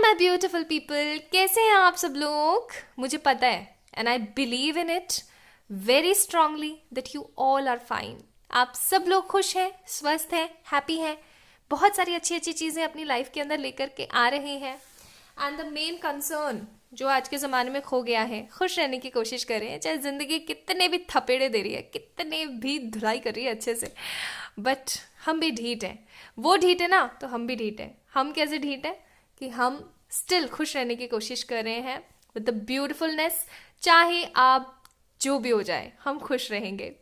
My beautiful people, कैसे हैं आप सब लोग? मुझे पता है and I believe in it very strongly that you all are fine. आप सब लोग खुश हैं, स्वस्थ हैं, हैप्पी हैं, बहुत सारी अच्छी अच्छी चीज़ें अपनी लाइफ के अंदर लेकर के आ रहे हैं। एंड द मेन कंसर्न जो आज के ज़माने में खो गया है, खुश रहने की कोशिश करें, चाहे ज़िंदगी कितने भी थपेड़े दे रही है, कितने भी धुलाई कर रही है अच्छे से, बट हम भी ढीठ हैं। वो ढीठ है ना, तो हम भी ढीठ हैं। हम कैसे ढीठ हैं कि हम स्टिल खुश रहने की कोशिश कर रहे हैं विद द ब्यूटिफुलनेस। चाहे आप जो भी हो जाए, हम खुश रहेंगे।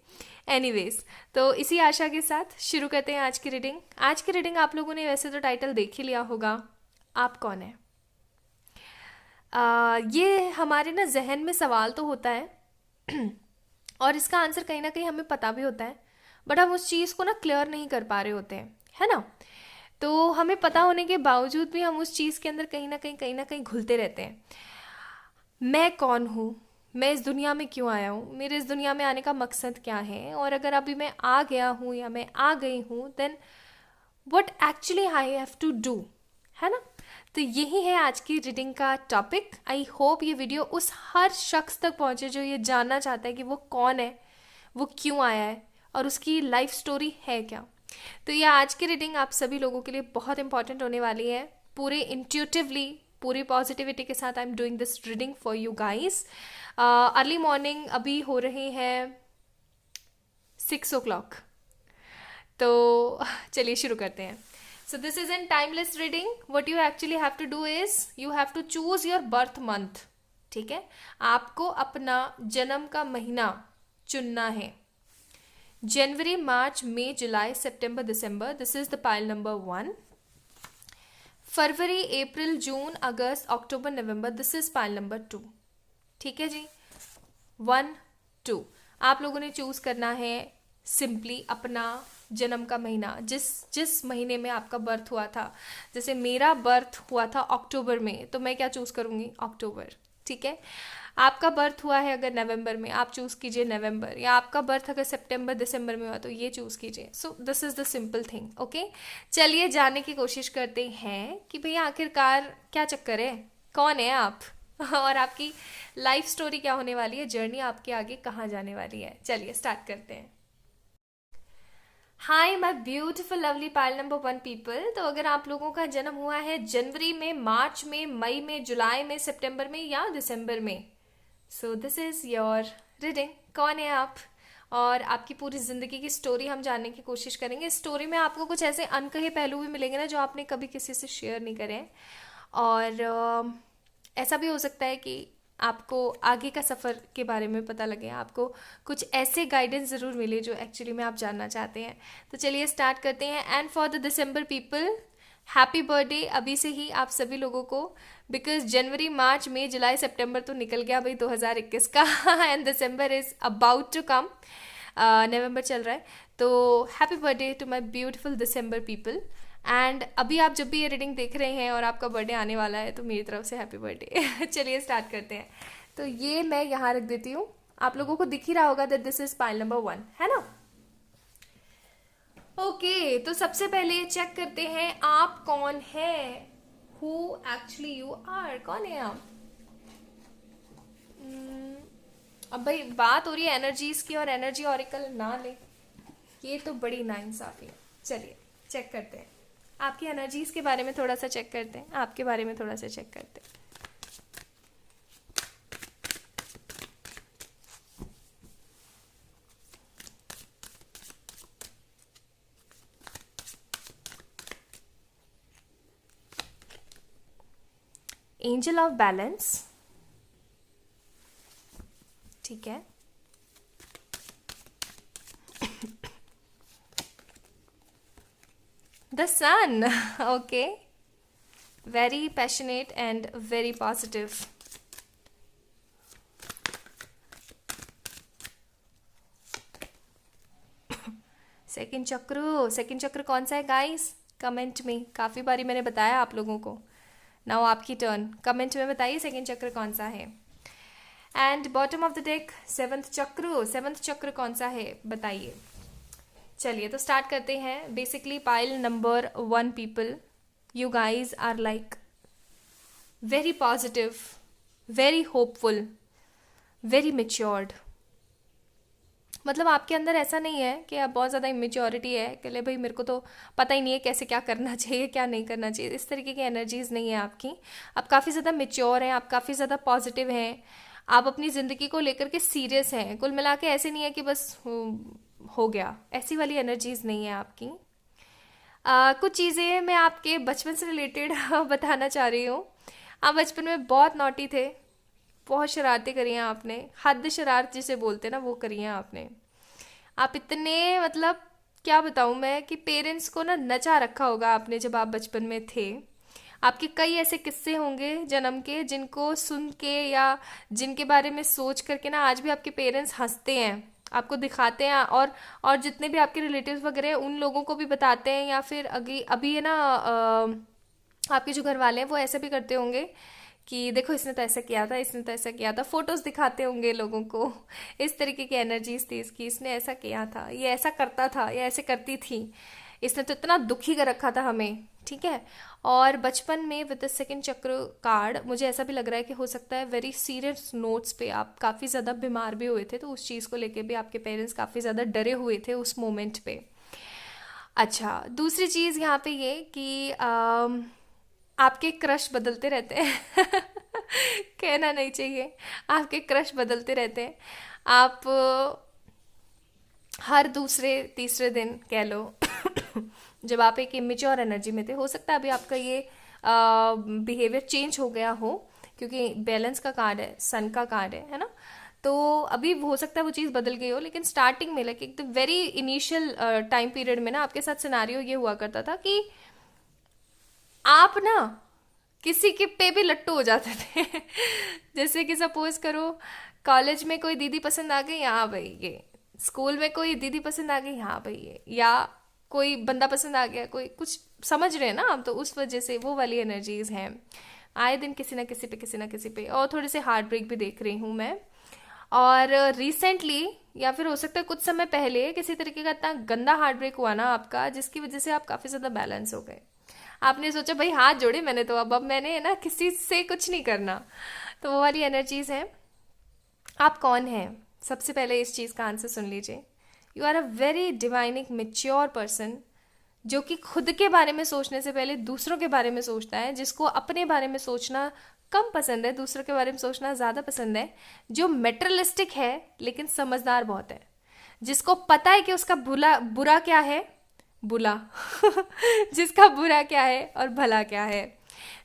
एनीवेज, तो इसी आशा के साथ शुरू करते हैं आज की रीडिंग। आज की रीडिंग आप लोगों ने वैसे तो टाइटल देख ही लिया होगा, आप कौन है। ये हमारे ना जहन में सवाल तो होता है और इसका आंसर कहीं ना कहीं हमें पता भी होता है, बट हम उस चीज़ को ना क्लियर नहीं कर पा रहे होते हैं, है ना। तो हमें पता होने के बावजूद भी हम उस चीज़ के अंदर कहीं ना कहीं घुलते रहते हैं। मैं कौन हूँ, मैं इस दुनिया में क्यों आया हूँ, मेरे इस दुनिया में आने का मकसद क्या है, और अगर अभी मैं आ गया हूँ या मैं आ गई हूँ, then what actually I have to do, है ना। तो यही है आज की रीडिंग का टॉपिक। आई होप ये वीडियो उस हर शख्स तक पहुँचे जो ये जानना चाहता है कि वो कौन है, वो क्यों आया है और उसकी लाइफ स्टोरी है क्या। तो ये आज की रीडिंग आप सभी लोगों के लिए बहुत इंपॉर्टेंट होने वाली है। पूरे इंट्यूटिवली, पूरी पॉजिटिविटी के साथ I am doing this reading for you guys. Early morning अभी हो रहे हैं 6 o'clock। तो चलिए शुरू करते हैं। So this is an timeless reading. What you actually have to do is you have to choose your birth month. ठीक है, आपको अपना जन्म का महीना चुनना है। जनवरी, मार्च, मई, जुलाई, सितंबर, दिसंबर, this is the pile number 1। फरवरी, अप्रैल, जून, अगस्त, अक्टूबर, नवंबर, दिस इज पाइल नंबर 2। ठीक है जी, 1, 2। आप लोगों ने चूज करना है सिंपली अपना जन्म का महीना, जिस महीने में आपका बर्थ हुआ था। जैसे मेरा बर्थ हुआ था अक्टूबर में, तो मैं क्या चूज करूंगी, अक्टूबर। ठीक है, आपका बर्थ हुआ है अगर नवंबर में, आप चूज कीजिए नवंबर, या आपका बर्थ अगर सितंबर दिसंबर में हुआ तो ये चूज कीजिए। सो this is the simple thing. Okay, चलिए जानने की कोशिश करते हैं कि भैया आखिरकार क्या चक्कर है, कौन है आप और आपकी लाइफ स्टोरी क्या होने वाली है, जर्नी आपके आगे कहाँ जाने वाली है। चलिए स्टार्ट करते हैं। हाय my beautiful lovely pile number 1 people. तो अगर आप लोगों का जन्म हुआ है जनवरी में, मार्च में, मई में, जुलाई में, सितंबर में या दिसंबर में, सो दिस इज योर रीडिंग। कौन है आप और आपकी पूरी ज़िंदगी की स्टोरी हम जानने की कोशिश करेंगे। इस स्टोरी में आपको कुछ ऐसे अनकहे पहलू भी मिलेंगे ना जो आपने कभी किसी से शेयर नहीं करे हैं। और ऐसा भी हो सकता है कि आपको आगे का सफ़र के बारे में पता लगे, आपको कुछ ऐसे गाइडेंस ज़रूर मिले जो एक्चुअली में आप जानना चाहते हैं। तो चलिए स्टार्ट करते हैं। And for the December people, happy birthday अभी से ही आप सभी लोगों को, बिकॉज जनवरी, मार्च, मई, जुलाई, सितंबर तो निकल गया भाई 2021 का end December is about to come, नवंबर चल रहा है। तो happy birthday to my beautiful December people. And अभी आप जब भी ये रीडिंग देख रहे हैं और आपका बर्थडे आने वाला है, तो मेरी तरफ से हैप्पी बर्थडे चलिए स्टार्ट करते हैं। तो ये मैं यहाँ रख देती हूँ, आप लोगों को दिख ही रहा होगा that this is pile number 1, है ना। ओके, तो सबसे पहले चेक करते हैं आप कौन है, हु एक्चुअली यू आर, कौन है आप। अब भाई बात हो रही है एनर्जीज की, और एनर्जी ऑरिकल ना ले, ये तो बड़ी नाइंसाफी है। चलिए चेक करते हैं, आपकी एनर्जीज के बारे में थोड़ा सा चेक करते हैं, आपके बारे में थोड़ा सा चेक करते हैं। एंजल ऑफ बैलेंस, ठीक है। The sun, okay, very passionate and very positive. Second chakra, second chakra कौन सा है गाइस, कमेंट में, काफ़ी बारी मैंने बताया आप लोगों को। नाउ आपकी टर्न, कमेंट में बताइए सेकंड चक्र कौन सा है। And bottom of the deck seventh चक्र, सेवंथ चक्र कौन सा है बताइए। चलिए तो स्टार्ट करते हैं। Basically pile number 1 people, you guys are like very positive, very hopeful, very matured. मतलब आपके अंदर ऐसा नहीं है कि आप बहुत ज़्यादा इमेच्योरिटी है कि ले भाई मेरे को तो पता ही नहीं है कैसे क्या करना चाहिए क्या नहीं करना चाहिए, इस तरीके की एनर्जीज नहीं है आपकी। आप काफ़ी ज़्यादा मेच्योर हैं, आप काफ़ी ज़्यादा पॉजिटिव हैं, आप अपनी ज़िंदगी को लेकर के सीरियस हैं। कुल मिला के ऐसे नहीं है कि बस हो गया, ऐसी वाली एनर्जीज नहीं है आपकी। कुछ चीज़ें मैं आपके बचपन से रिलेटेड बताना चाह रही हूँ। आप बचपन में बहुत नॉटी थे, बहुत शरारतें करी हैं आपने, हद शरारत जिसे बोलते हैं ना वो करी हैं आपने। आप इतने मतलब क्या बताऊँ मैं कि पेरेंट्स को ना नचा रखा होगा आपने जब आप बचपन में थे। आपके कई ऐसे किस्से होंगे जन्म के जिनको सुन के या जिनके बारे में सोच करके ना आज भी आपके पेरेंट्स हंसते हैं, आपको दिखाते हैं, और जितने भी आपके रिलेटिव्स वगैरह हैं उन लोगों को भी बताते हैं, या फिर अभी अभी है ना आपके जो घर वाले हैं वो ऐसे भी करते होंगे कि देखो इसने तो ऐसा किया था, इसने तो ऐसा किया था, फोटोज दिखाते होंगे लोगों को। इस तरीके की एनर्जीज थी इसकी, इसने ऐसा किया था, ये ऐसा करता था, ये ऐसे करती थी, इसने तो इतना दुखी कर रखा था हमें, ठीक है। और बचपन में विद द सेकंड चक्र कार्ड मुझे ऐसा भी लग रहा है कि हो सकता है वेरी सीरियस नोट्स पे आप काफ़ी ज़्यादा बीमार भी हुए थे, तो उस चीज़ को लेके भी आपके पेरेंट्स काफ़ी ज़्यादा डरे हुए थे उस मोमेंट पे। अच्छा, दूसरी चीज़ यहाँ पे ये कि आपके क्रश बदलते रहते हैं कहना नहीं चाहिए, आपके क्रश बदलते रहते हैं। आप हर दूसरे तीसरे दिन कह लो जब आप एक इमेच्योर एनर्जी में थे, हो सकता है अभी आपका ये बिहेवियर चेंज हो गया हो, क्योंकि बैलेंस का कार्ड है, सन का कार्ड है ना। तो अभी हो सकता है वो चीज़ बदल गई हो, लेकिन स्टार्टिंग में लाइक एकदम वेरी इनिशियल टाइम पीरियड में ना आपके साथ सिनारियो ये हुआ करता था कि आप ना किसी के पे भी लट्टू हो जाते थे जैसे कि सपोज करो कॉलेज में कोई दीदी पसंद आ गई, हाँ भाई ये, स्कूल में कोई दीदी पसंद आ गई, हाँ भाई ये, या कोई बंदा पसंद आ गया, कोई कुछ समझ रहे हैं ना आप, तो उस वजह से वो वाली एनर्जीज हैं आए दिन किसी ना किसी पे, किसी ना किसी पे। और थोड़े से हार्ट ब्रेक भी देख रही हूँ मैं। और रिसेंटली या फिर हो सकता है कुछ समय पहले किसी तरीके का इतना गंदा हार्ट ब्रेक हुआ ना आपका, जिसकी वजह से आप काफ़ी ज़्यादा बैलेंस हो गए। आपने सोचा भाई हाथ जोड़े मैंने तो अब मैंने है ना किसी से कुछ नहीं करना, तो वो वाली एनर्जीज हैं। आप कौन हैं, सबसे पहले इस चीज़ का आंसर सुन लीजिए। You are a very divining mature person, जो कि खुद के बारे में सोचने से पहले दूसरों के बारे में सोचता है, जिसको अपने बारे में सोचना कम पसंद है, दूसरों के बारे में सोचना ज़्यादा पसंद है, जो मेटरलिस्टिक है लेकिन समझदार बहुत है, जिसको पता है कि उसका बुरा क्या है, बुला जिसका बुरा क्या है और भला क्या है,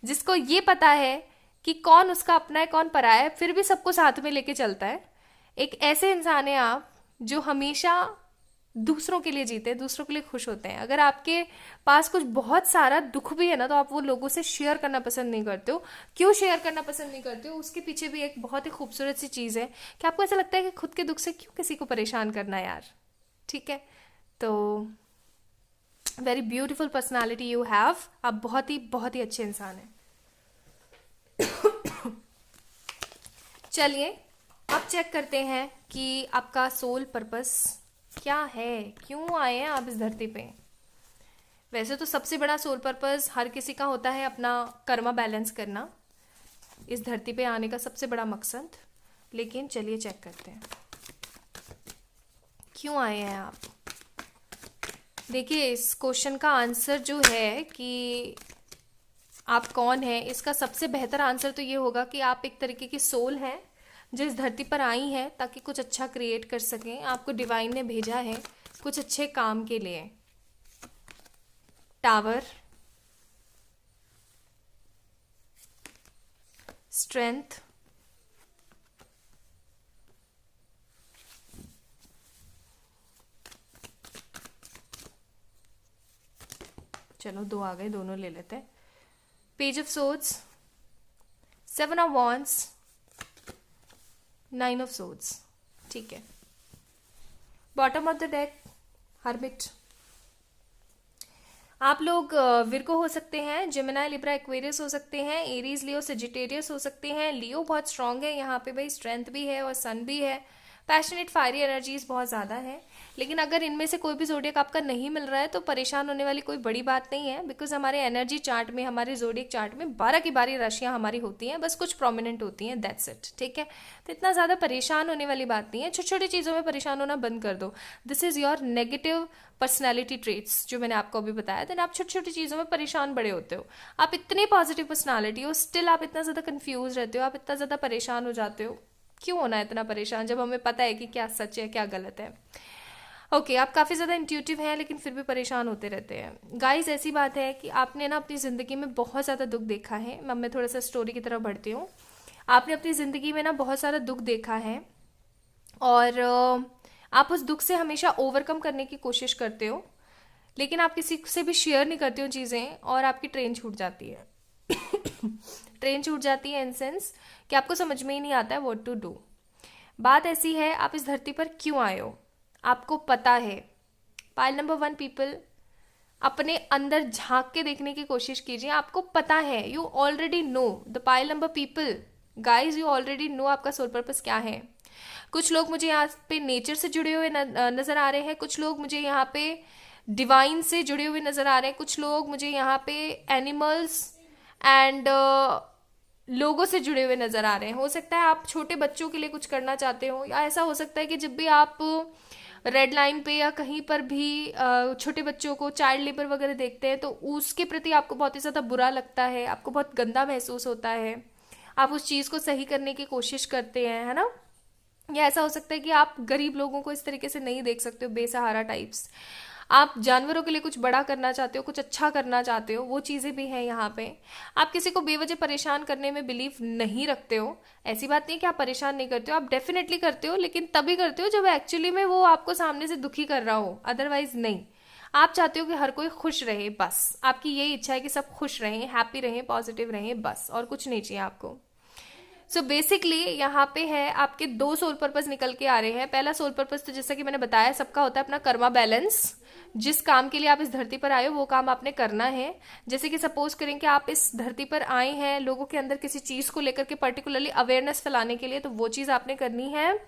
जिसको ये पता है कि कौन उसका अपना है कौन पराया है, फिर भी सबको साथ में लेके चलता है। एक ऐसे इंसान है आप जो हमेशा दूसरों के लिए जीते हैं, दूसरों के लिए खुश होते हैं। अगर आपके पास कुछ बहुत सारा दुख भी है ना, तो आप वो लोगों से शेयर करना पसंद नहीं करते हो। क्यों शेयर करना पसंद नहीं करते हो, उसके पीछे भी एक बहुत ही खूबसूरत सी चीज़ है कि आपको ऐसा लगता है कि खुद के दुख से क्यों किसी को परेशान करना यार, ठीक है। तो very beautiful personality you have, आप बहुत ही अच्छे इंसान हैं। चलिए अब चेक करते हैं कि आपका सोल पर्पस क्या है, क्यों आए हैं आप इस धरती पे। वैसे तो सबसे बड़ा सोल पर्पस हर किसी का होता है अपना कर्मा बैलेंस करना, इस धरती पे आने का सबसे बड़ा मकसद। लेकिन चलिए चेक करते हैं क्यों आए हैं आप। देखिए इस क्वेश्चन का आंसर जो है कि आप कौन हैं, इसका सबसे बेहतर आंसर तो ये होगा कि आप एक तरीके की सोल हैं जो इस धरती पर आई हैं ताकि कुछ अच्छा क्रिएट कर सकें। आपको डिवाइन ने भेजा है कुछ अच्छे काम के लिए। टावर, स्ट्रेंथ, चलो दो आ गए, दोनों ले लेते हैं। Page of swords, 7 of wands, 9 of swords, ठीक है। Bottom of the deck, hermit. आप लोग विर्गो हो सकते हैं, जेमिनी, लिब्रा, एक्वेरियस हो सकते हैं, एरीज, लियो, सेजिटेरियस हो सकते हैं। लियो बहुत स्ट्रांग है यहाँ पे भाई, स्ट्रेंथ भी है और सन भी है, पैशनेट फायरी एनर्जीज बहुत ज़्यादा है। लेकिन अगर इनमें से कोई भी जोडियक आपका नहीं मिल रहा है तो परेशान होने वाली कोई बड़ी बात नहीं है, बिकॉज हमारे एनर्जी चार्ट में, हमारे जोडियक चार्ट में 12 की 12 राशियां हमारी होती हैं, बस कुछ प्रोमिनेंट होती हैं, दैट्स इट। ठीक है, तो इतना ज़्यादा परेशान होने वाली बात नहीं है। छोटी छोटी चीज़ों में परेशान होना बंद कर दो। This is your negative personality traits जो मैंने आपको अभी बताया। देन आप छोटी छोटी चीज़ों में परेशान बड़े होते हो। आप इतनी पॉजिटिव पर्सनैलिटी हो, स्टिल आप इतना ज़्यादा कन्फ्यूज रहते हो, आप इतना ज़्यादा परेशान हो जाते हो। क्यों होना है इतना परेशान जब हमें पता है कि क्या सच है क्या गलत है। ओके, आप काफ़ी ज़्यादा इंट्यूटिव हैं लेकिन फिर भी परेशान होते रहते हैं। गाइस, ऐसी बात है कि आपने ना अपनी ज़िंदगी में बहुत ज़्यादा दुख देखा है। मैं थोड़ा सा स्टोरी की तरफ बढ़ती हूँ। आपने अपनी ज़िंदगी में ना बहुत सारा दुख देखा है और आप उस दुख से हमेशा ओवरकम करने की कोशिश करते हो, लेकिन आप किसी से भी शेयर नहीं करते हो चीज़ें और आपकी ट्रेन छूट जाती है। ट्रेन छूट जाती है इन सेंस कि आपको समझ में ही नहीं आता है व्हाट टू डू। बात ऐसी है, आप इस धरती पर क्यों आए हो आपको पता है। पाइल नंबर 1 पीपल, अपने अंदर झांक के देखने की कोशिश कीजिए। आपको पता है, you already know. The pile number people, guys, you already know आपका सोल पर्पस क्या है। कुछ लोग मुझे यहाँ पे नेचर से जुड़े हुए नजर आ रहे हैं, कुछ लोग मुझे यहाँ पे डिवाइन से जुड़े हुए नजर आ रहे हैं, कुछ लोग मुझे यहाँ पे एनिमल्स एंड लोगों से जुड़े हुए नजर आ रहे हैं। हो सकता है आप छोटे बच्चों के लिए कुछ करना चाहते हो, या ऐसा हो सकता है कि जब भी आप रेड लाइन पे या कहीं पर भी छोटे बच्चों को चाइल्ड लेबर वगैरह देखते हैं तो उसके प्रति आपको बहुत ही ज़्यादा बुरा लगता है, आपको बहुत गंदा महसूस होता है, आप उस चीज़ को सही करने की कोशिश करते हैं, है ना। या ऐसा हो सकता है कि आप गरीब लोगों को इस तरीके से नहीं देख सकते हो, बेसहारा टाइप्स। आप जानवरों के लिए कुछ बड़ा करना चाहते हो, कुछ अच्छा करना चाहते हो, वो चीज़ें भी हैं यहाँ पे। आप किसी को बेवजह परेशान करने में बिलीव नहीं रखते हो। ऐसी बात नहीं कि आप परेशान नहीं करते हो, आप डेफिनेटली करते हो, लेकिन तभी करते हो जब एक्चुअली में वो आपको सामने से दुखी कर रहा हो, अदरवाइज नहीं। आप चाहते हो कि हर कोई खुश रहे, बस आपकी यही इच्छा है कि सब खुश रहें, हैप्पी रहें, पॉजिटिव रहें, बस, और कुछ नहीं चाहिए आपको। सो बेसिकली यहाँ पे है आपके 2 सोल पर्पस निकल के आ रहे हैं। पहला सोल पर्पस तो जैसा कि मैंने बताया सबका होता है अपना कर्मा बैलेंस। जिस काम के लिए आप इस धरती पर आए हो वो काम आपने करना है। जैसे कि सपोज करें कि आप इस धरती पर आए हैं लोगों के अंदर किसी चीज को लेकर के पर्टिकुलरली अवेयरनेस फैलाने के लिए, तो वो चीज आपने करनी है।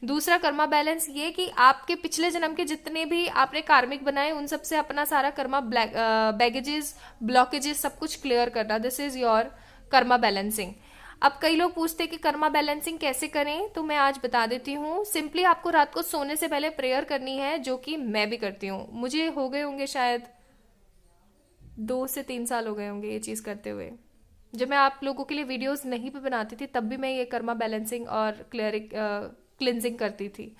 दूसरा कर्मा बैलेंस ये कि आपके पिछले जन्म के जितने भी आपने कार्मिक बनाए उन सब से अपना सारा कर्मा बैगेजेस, ब्लॉकेजेस सब कुछ क्लियर करना। This is your Karma balancing. अब कई लोग पूछते हैं कि कर्मा बैलेंसिंग कैसे करें, तो मैं आज बता देती हूँ। सिंपली आपको रात को सोने से पहले प्रेयर करनी है, जो कि मैं भी करती हूँ। मुझे हो गए होंगे शायद 2 से 3 साल हो गए होंगे ये चीज़ करते हुए। जब मैं आप लोगों के लिए वीडियोस नहीं भी बनाती थी तब भी मैं ये कर्मा बैलेंसिंग और क्लिनजिंग करती थी।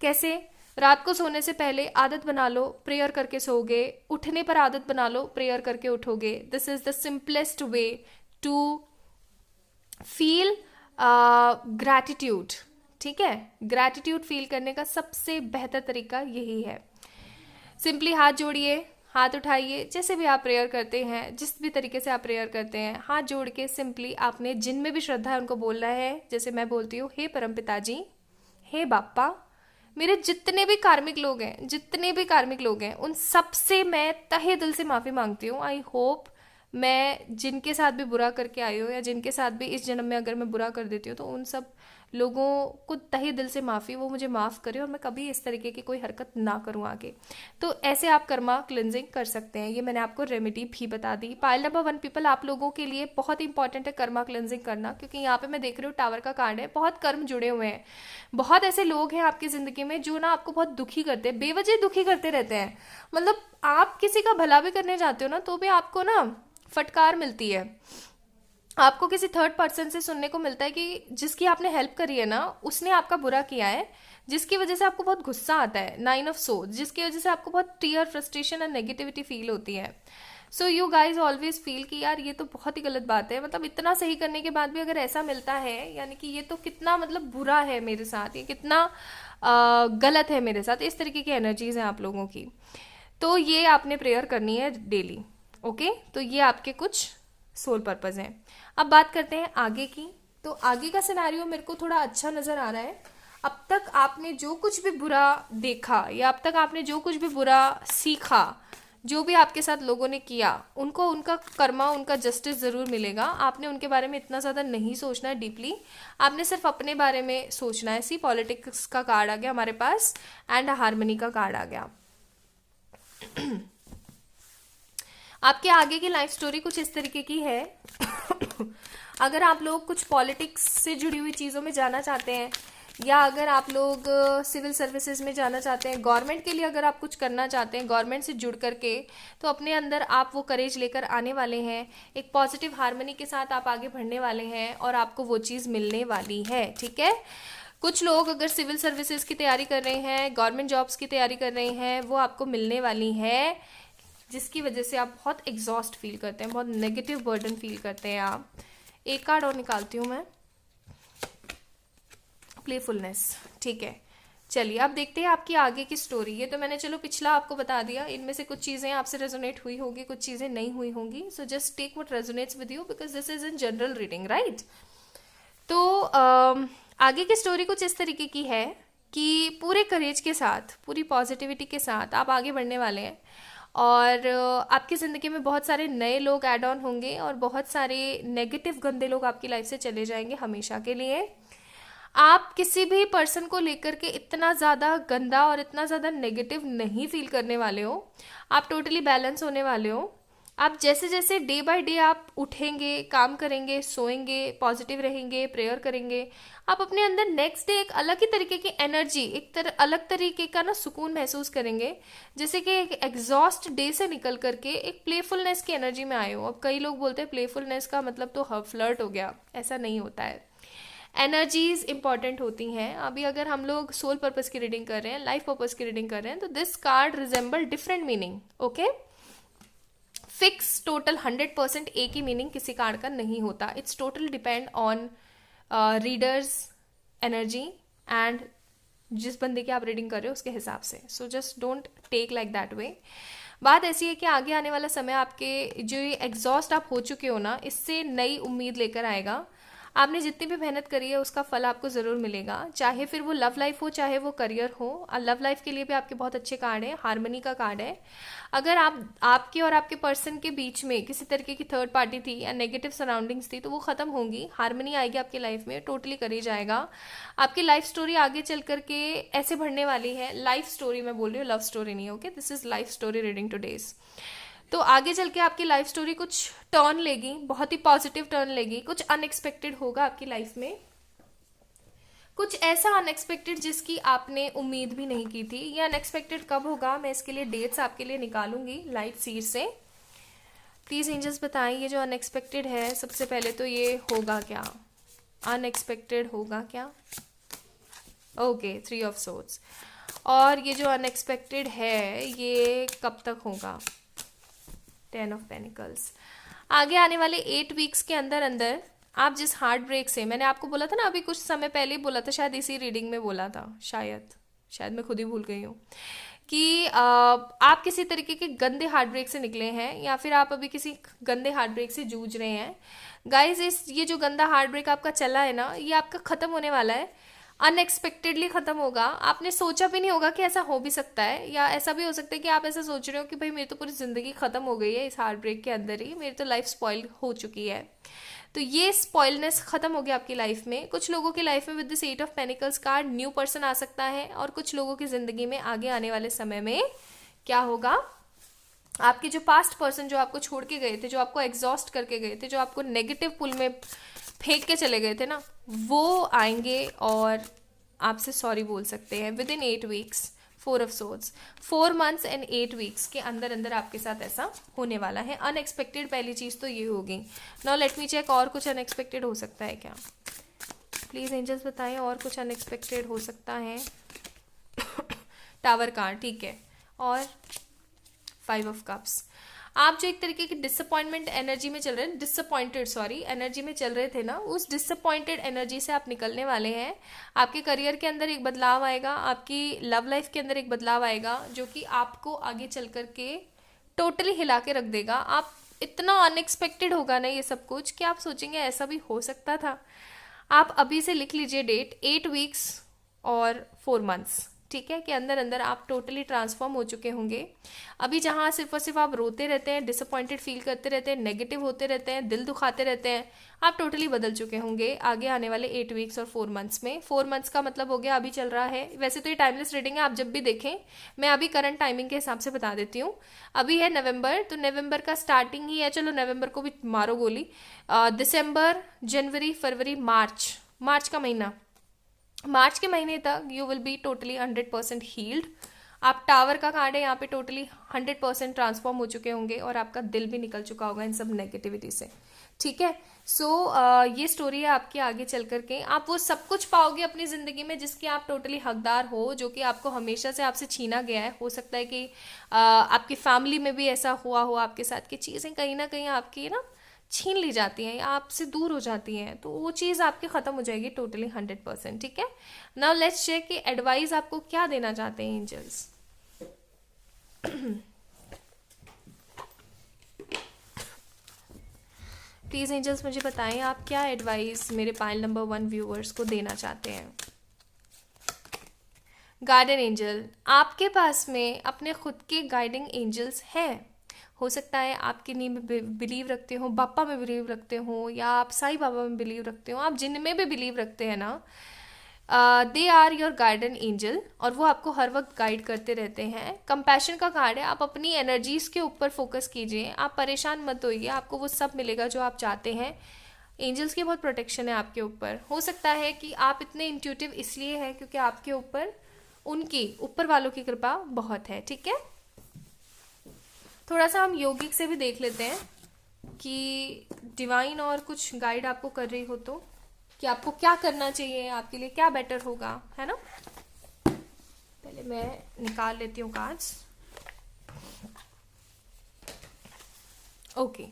कैसे? रात को सोने से पहले आदत बना लो, प्रेयर करके सोओगे। उठने पर आदत बना लो, प्रेयर करके उठोगे। This is the simplest way to feel gratitude. ठीक है, ग्रैटिट्यूड फील करने का सबसे बेहतर तरीका यही है। सिंपली हाथ जोड़िए, हाथ उठाइए, जैसे भी आप प्रेयर करते हैं, जिस भी तरीके से आप प्रेयर करते हैं, हाथ जोड़ के सिंपली आपने जिनमें भी श्रद्धा है उनको बोलना है। जैसे मैं बोलती हूँ, हे परम पिताजी, हे बापा, मेरे जितने भी कार्मिक लोग हैं, जितने भी कार्मिक लोग हैं, उन सब से मैं तहे दिल से माफ़ी मांगती हूँ। आई होप मैं जिनके साथ भी बुरा करके आई हूँ या जिनके साथ भी इस जन्म में अगर मैं बुरा कर देती हूँ तो उन सब लोगों को तहे दिल से माफ़ी, वो मुझे माफ़ करे और मैं कभी इस तरीके की कोई हरकत ना करूँ आगे। तो ऐसे आप कर्मा क्लिनजिंग कर सकते हैं। ये मैंने आपको रेमेडी भी बता दी। पाइल नंबर 1 पीपल, आप लोगों के लिए बहुत इंपॉर्टेंट है कर्मा क्लिनजिंग करना, क्योंकि यहाँ पे मैं देख रही हूँ टावर का कार्ड है, बहुत कर्म जुड़े हुए हैं। बहुत ऐसे लोग हैं आपकी ज़िंदगी में जो ना आपको बहुत दुखी करते हैं, बेवजह दुखी करते रहते हैं। मतलब आप किसी का भला भी करने जाते हो ना तो भी आपको ना फटकार मिलती है। आपको किसी थर्ड पर्सन से सुनने को मिलता है कि जिसकी आपने हेल्प करी है ना उसने आपका बुरा किया है, जिसकी वजह से आपको बहुत गुस्सा आता है, 9 ऑफ सोर्ड्स, जिसकी वजह से आपको बहुत टीयर, फ्रस्ट्रेशन और नेगेटिविटी फील होती है। So you guys always feel कि यार ये तो बहुत ही गलत बात है। मतलब इतना सही करने के बाद भी अगर ऐसा मिलता है, यानी कि ये तो कितना मतलब बुरा है मेरे साथ, ये कितना गलत है मेरे साथ। इस तरीके की एनर्जीज हैं आप लोगों की। तो ये आपने प्रेयर करनी है डेली। ओके, तो ये आपके कुछ सोल पर्पस हैं। अब बात करते हैं आगे की। तो आगे का सिनेरियो मेरे को थोड़ा अच्छा नजर आ रहा है। अब तक आपने जो कुछ भी बुरा देखा या अब तक आपने जो कुछ भी बुरा सीखा जो भी आपके साथ लोगों ने किया उनको उनका कर्मा, उनका जस्टिस ज़रूर मिलेगा। आपने उनके बारे में इतना ज़्यादा नहीं सोचना है डीपली, आपने सिर्फ अपने बारे में सोचना है। सी पॉलिटिक्स का कार्ड आ गया हमारे पास एंड हारमनी का कार्ड आ गया। आपके आगे की लाइफ स्टोरी कुछ इस तरीके की है। अगर आप लोग कुछ पॉलिटिक्स से जुड़ी हुई चीज़ों में जाना चाहते हैं, या अगर आप लोग सिविल सर्विसेज में जाना चाहते हैं, गवर्नमेंट के लिए अगर आप कुछ करना चाहते हैं गवर्नमेंट से जुड़ करके, तो अपने अंदर आप वो करेज लेकर आने वाले हैं। एक पॉजिटिव हार्मनी के साथ आप आगे बढ़ने वाले हैं और आपको वो चीज़ मिलने वाली है। ठीक है, कुछ लोग अगर सिविल सर्विसेज की तैयारी कर रहे हैं, गवर्नमेंट जॉब्स की तैयारी कर रहे हैं, वो आपको मिलने वाली है, जिसकी वजह से आप बहुत एग्जॉस्ट फील करते हैं, बहुत नेगेटिव बर्डन फील करते हैं आप। एक कार्ड और निकालती हूँ मैं, प्लेफुलनेस। ठीक है, चलिए अब देखते हैं आपकी आगे की स्टोरी। ये तो मैंने चलो पिछला आपको बता दिया, इनमें से कुछ चीज़ें आपसे रेजोनेट हुई होगी, कुछ चीज़ें नहीं हुई होंगी। So just take what resonates with you because this is in general reading, right. तो आगे की स्टोरी कुछ इस तरीके की है कि पूरे करेज के साथ, पूरी पॉजिटिविटी के साथ आप आगे बढ़ने वाले हैं, और आपकी ज़िंदगी में बहुत सारे नए लोग ऐड ऑन होंगे और बहुत सारे नेगेटिव गंदे लोग आपकी लाइफ से चले जाएंगे हमेशा के लिए। आप किसी भी पर्सन को लेकर के इतना ज़्यादा गंदा और इतना ज़्यादा नेगेटिव नहीं फील करने वाले हो, आप टोटली बैलेंस होने वाले हो। आप जैसे जैसे डे बाय डे आप उठेंगे, काम करेंगे, सोएंगे, पॉजिटिव रहेंगे, प्रेयर करेंगे, आप अपने अंदर नेक्स्ट डे एक अलग ही तरीके की एनर्जी, अलग तरीके का ना सुकून महसूस करेंगे, जैसे कि एक एग्जॉस्ट डे से निकल करके एक प्लेफुलनेस की एनर्जी में आए हो। अब कई लोग बोलते हैं प्लेफुलनेस का मतलब तो फ्लर्ट हो गया, ऐसा नहीं होता है। एनर्जीज इंपॉर्टेंट होती हैं। अभी अगर हम लोग सोल पर्पस की रीडिंग कर रहे हैं, लाइफ पर्पस की रीडिंग कर रहे हैं, तो this card resemble different meaning. Okay, fix total 100% एक ही मीनिंग किसी कार्ड का नहीं होता। It's total depend on readers energy and जिस बंदे की आप रीडिंग कर रहे हो उसके हिसाब से। So just don't take like that way. बात ऐसी है कि आगे आने वाला समय आपके जो ये एग्जॉस्ट आप हो चुके हो ना, इससे नई उम्मीद लेकर आएगा। आपने जितनी भी मेहनत करी है उसका फल आपको ज़रूर मिलेगा, चाहे फिर वो लव लाइफ हो, चाहे वो करियर हो। लव लाइफ के लिए भी आपके बहुत अच्छे कार्ड है, हार्मनी का कार्ड है। अगर आपके और आपके पर्सन के बीच में किसी तरीके की थर्ड पार्टी थी या नेगेटिव सराउंडिंग्स थी, तो वो खत्म होंगी, हार्मनी आएगी आपकी लाइफ में, टोटली करी जाएगा। आपकी लाइफ स्टोरी आगे चल करके ऐसे बढ़ने वाली है। लाइफ स्टोरी मैं बोल रही हूँ, लव स्टोरी नहीं। Okay, this is life story reading today's. तो आगे चल के आपकी लाइफ स्टोरी कुछ टर्न लेगी, बहुत ही पॉजिटिव टर्न लेगी। कुछ अनएक्सपेक्टेड होगा आपकी लाइफ में, कुछ ऐसा अनएक्सपेक्टेड जिसकी आपने उम्मीद भी नहीं की थी। ये अनएक्सपेक्टेड कब होगा, मैं इसके लिए डेट्स आपके लिए निकालूंगी लाइट सीर से। प्लीज एंजल्स बताएं ये जो अनएक्सपेक्टेड है, सबसे पहले तो ये होगा क्या, अनएक्सपेक्टेड होगा क्या। Okay, 3 of swords. और ये जो अनएक्सपेक्टेड है ये कब तक होगा, 10 ऑफ पेनिकल्स। आगे आने वाले 8 वीक्स के अंदर अंदर आप जिस हार्ट ब्रेक से, मैंने आपको बोला था ना अभी कुछ समय पहले ही बोला था, शायद इसी रीडिंग में बोला था, शायद मैं खुद ही भूल गई हूँ, कि आप किसी तरीके के गंदे हार्ट ब्रेक से निकले हैं, या फिर आप अभी किसी गंदे हार्ट ब्रेक से जूझ रहे हैं। गाइज, ये जो गंदा हार्ट ब्रेक आपका चला है ना, ये आपका खत्म होने वाला है, अनएक्सपेक्टेडली खत्म होगा। आपने सोचा भी नहीं होगा कि ऐसा हो भी सकता है, या ऐसा भी हो सकता है कि आप ऐसा सोच रहे हो कि भाई मेरी तो पूरी जिंदगी खत्म हो गई है इस हार्ट ब्रेक के अंदर ही, मेरी तो लाइफ स्पॉइल हो चुकी है। तो ये स्पॉइलनेस खत्म हो गया आपकी लाइफ में। कुछ लोगों की लाइफ में with this 8 of pentacles card new person आ सकता है, और कुछ लोगों की जिंदगी में आगे आने वाले समय में क्या होगा, आपके जो पास्ट पर्सन जो आपको छोड़ के गए थे, जो आपको एग्जॉस्ट करके गए थे, जो आपको नेगेटिव पुल में फेंक के चले गए थे ना, वो आएंगे और आपसे सॉरी बोल सकते हैं with in 8 weeks. 4 of swords, 4 months and 8 weeks के अंदर अंदर आपके साथ ऐसा होने वाला है। अनएक्सपेक्टेड पहली चीज तो ये होगी। नाउ लेट मी चेक, और कुछ अनएक्सपेक्टेड हो सकता है क्या, प्लीज एंजल्स बताएं और कुछ अनएक्सपेक्टेड हो सकता है। टावर कार्ड, ठीक है, और 5 ऑफ कप्स। आप जो एक तरीके की डिसअपॉइंटमेंट एनर्जी में चल रहे हैं, एनर्जी में चल रहे थे ना, उस डिसअपॉइंटेड एनर्जी से आप निकलने वाले हैं। आपके करियर के अंदर एक बदलाव आएगा, आपकी लव लाइफ के अंदर एक बदलाव आएगा, जो कि आपको आगे चल करके टोटली हिला के रख देगा। आप इतना अनएक्सपेक्टेड होगा ना ये सब कुछ, कि आप सोचेंगे ऐसा भी हो सकता था। आप अभी से लिख लीजिए डेट, 8 वीक्स और 4 मंथ्स, ठीक है, कि अंदर अंदर आप टोटली ट्रांसफॉर्म हो चुके होंगे। अभी जहाँ सिर्फ और सिर्फ आप रोते रहते हैं, डिसअपॉइंटेड फील करते रहते हैं, नेगेटिव होते रहते हैं, दिल दुखाते रहते हैं, आप टोटली बदल चुके होंगे आगे आने वाले 8 वीक्स और 4 मंथ्स में। 4 मंथ्स का मतलब हो गया अभी चल रहा है, वैसे तो ये टाइमलेस रीडिंग है, आप जब भी देखें। मैं अभी करंट टाइमिंग के हिसाब से बता देती हूँ। अभी है नवंबर, तो नवंबर का स्टार्टिंग ही है, चलो नवंबर को भी मारो गोली। दिसंबर, जनवरी, फरवरी, मार्च, मार्च का महीना, मार्च के महीने तक you will be totally 100% healed. आप टावर का कार्ड है यहाँ पे, टोटली 100% ट्रांसफॉर्म हो चुके होंगे और आपका दिल भी निकल चुका होगा इन सब नेगेटिविटी से, ठीक है। सो ये स्टोरी है आपकी। आगे चल करके आप वो सब कुछ पाओगे अपनी जिंदगी में जिसके आप टोटली हकदार हो, जो कि आपको हमेशा से आपसे छीना गया है। हो सकता है कि आपकी फैमिली में भी ऐसा हुआ हो आपके साथ कि चीज़ें कहीं ना कहीं आपकी ना छीन ली जाती हैं या आपसे दूर हो जाती हैं, तो वो चीज़ आपकी ख़त्म हो जाएगी टोटली 100%, ठीक है। नाउ लेट्स चेक कि एडवाइस आपको क्या देना चाहते हैं एंजल्स। प्लीज़ एंजल्स मुझे बताएं आप क्या एडवाइस मेरे पाइल नंबर 1 व्यूअर्स को देना चाहते हैं। गार्डन एंजल, आपके पास में अपने खुद के गाइडिंग एंजल्स हैं। हो सकता है आप किन्हीं में बिलीव रखते हो, बाप्पा में बिलीव रखते हो, या आप साईं बाबा में बिलीव रखते हो, आप जिन में भी बिलीव रखते हैं ना, they are your garden angel, और वो आपको हर वक्त गाइड करते रहते हैं। कंपैशन का कार्ड है, आप अपनी एनर्जीज के ऊपर फोकस कीजिए, आप परेशान मत होइए, आपको वो सब मिलेगा जो आप चाहते हैं। एंजल्स की बहुत प्रोटेक्शन है आपके ऊपर। हो सकता है कि आप इतने इंट्यूटिव इसलिए हैं क्योंकि आपके ऊपर उनकी, ऊपर वालों की कृपा बहुत है, ठीक है। थोड़ा सा हम योगिक से भी देख लेते हैं कि डिवाइन और कुछ गाइड आपको कर रही हो तो, कि आपको क्या करना चाहिए, आपके लिए क्या बेटर होगा, है ना। पहले मैं निकाल लेती हूँ कार्ड्स। ओके,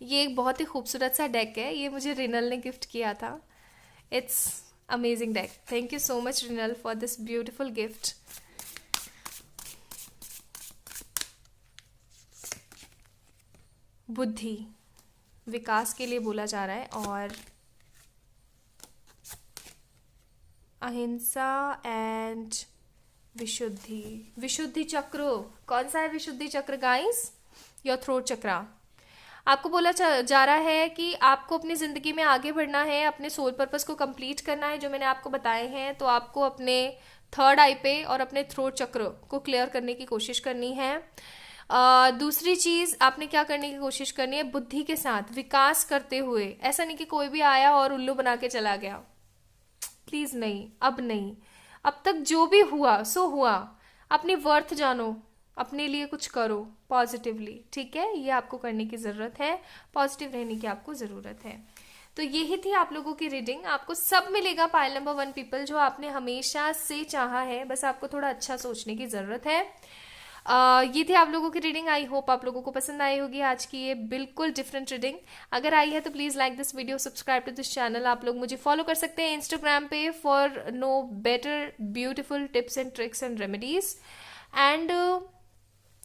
ये एक बहुत ही खूबसूरत सा डेक है, ये मुझे रिनल ने गिफ्ट किया था। It's amazing deck. Thank you so much renal for this beautiful gift. बुद्धि, विकास के लिए बोला जा रहा है, और अहिंसा एंड विशुद्धि। विशुद्धि चक्र, कौन सा है विशुद्धि चक्र गाइस? योर थ्रोट चक्रा। आपको बोला जा रहा है कि आपको अपनी ज़िंदगी में आगे बढ़ना है, अपने सोल पर्पस को कंप्लीट करना है जो मैंने आपको बताए हैं। तो आपको अपने थर्ड आई पे और अपने थ्रोट चक्र को क्लियर करने की कोशिश करनी है। दूसरी चीज़ आपने क्या करने की कोशिश करनी है, बुद्धि के साथ विकास करते हुए। ऐसा नहीं कि कोई भी आया और उल्लू बना के चला गया, प्लीज़ नहीं, अब नहीं। अब तक जो भी हुआ सो हुआ, अपनी वर्थ जानो, अपने लिए कुछ करो पॉजिटिवली, ठीक है। ये आपको करने की ज़रूरत है, पॉजिटिव रहने की आपको ज़रूरत है। तो यही थी आप लोगों की रीडिंग। आपको सब मिलेगा पाइल नंबर 1 पीपल, जो आपने हमेशा से चाहा है, बस आपको थोड़ा अच्छा सोचने की ज़रूरत है। ये थी आप लोगों की रीडिंग। आई होप आप लोगों को पसंद आई होगी आज की ये बिल्कुल डिफरेंट रीडिंग। अगर आई है तो please like this video, subscribe to this channel. आप लोग मुझे फॉलो कर सकते हैं इंस्टाग्राम पे for no better beautiful tips and tricks and remedies. And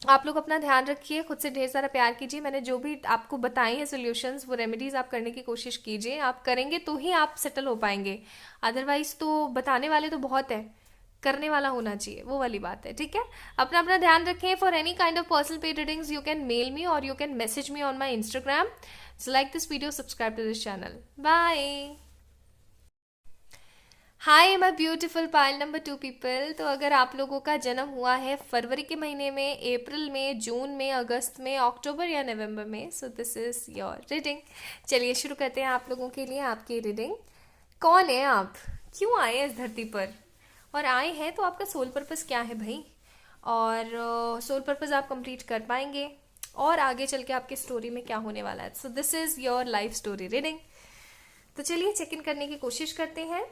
आप लोग अपना ध्यान रखिए, खुद से ढेर सारा प्यार कीजिए। मैंने जो भी आपको बताई है सोल्यूशंस, वो रेमेडीज आप करने की कोशिश कीजिए। आप करेंगे तो ही आप सेटल हो पाएंगे, अदरवाइज तो बताने वाले तो बहुत है, करने वाला होना चाहिए, वो वाली बात है, ठीक है। अपना अपना ध्यान रखें। For any kind of personal paid readings you can mail me और you can message me on my Instagram. So like this video, subscribe to this channel. Bye. Hi my beautiful pile number 2 people. तो अगर आप लोगों का जन्म हुआ है फरवरी के महीने में, अप्रैल में, जून में, अगस्त में, अक्टूबर या नवंबर में, सो दिस इज योर रीडिंग। चलिए शुरू करते हैं आप लोगों के लिए आपकी रीडिंग। कौन है आप, क्यों आए हैं इस धरती पर, और आए हैं तो आपका सोल पर्पस क्या है भाई, और सोल पर्पस आप कंप्लीट कर पाएंगे, और आगे चल के आपकी स्टोरी में क्या होने वाला है। सो this is your life story reading. तो चलिए चेक इन करने की कोशिश करते हैं।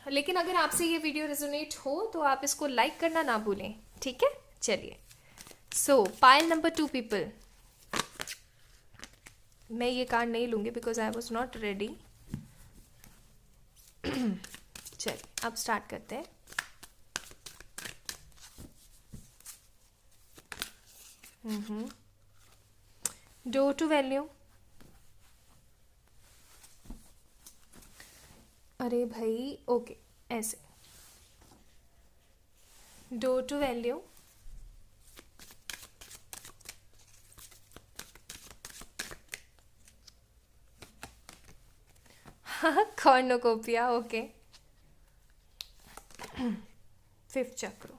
लेकिन अगर आपसे ये वीडियो रेजोनेट हो तो आप इसको लाइक करना ना भूलें, ठीक है। चलिए, सो पाइल नंबर 2 पीपल, मैं ये कार्ड नहीं लूंगी because I was not ready. चलिए अब स्टार्ट करते हैं। डोर टू वैल्यू, अरे भाई ओके, ऐसे door to value, cornucopia, okay. Fifth chakra,